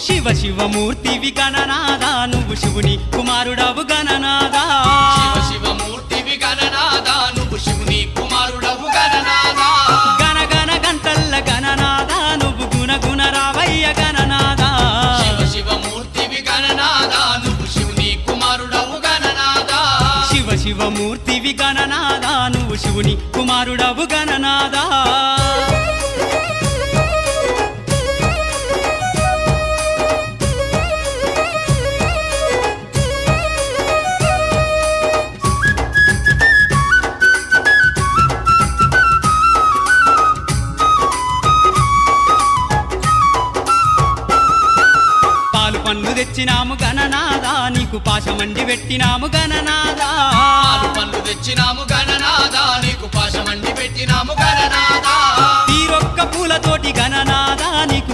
శివ శివమూర్తివి గణనాదా నువ్వు శివుని కుమారుడవు గణనాదా శివ శివమూర్తివి గణనాదా నువ్వు శివుని కుమారుడవు గణనాదా గణ గణ గంటల్ల గణనాదా నువ్వు గుణ గుణ రావయ్య గణనాదా శివ శివమూర్తివి గణనాదా నువ్వు శివుని కుమారుడవు గణనాదా శివ శివమూర్తివి గణనాదా నువ్వు శివుని కుమారుడవు గణనాదా పండ్లు తెచ్చినాము గణనాదా నీకు పాశమండి పెట్టినాము గణనాదా పాలు పండ్లు తెచ్చినాము గణనాదా నీకు పాశమండి పెట్టినాము గణనాదా తీరొక్క పూలతోటి గణనాదా నీకు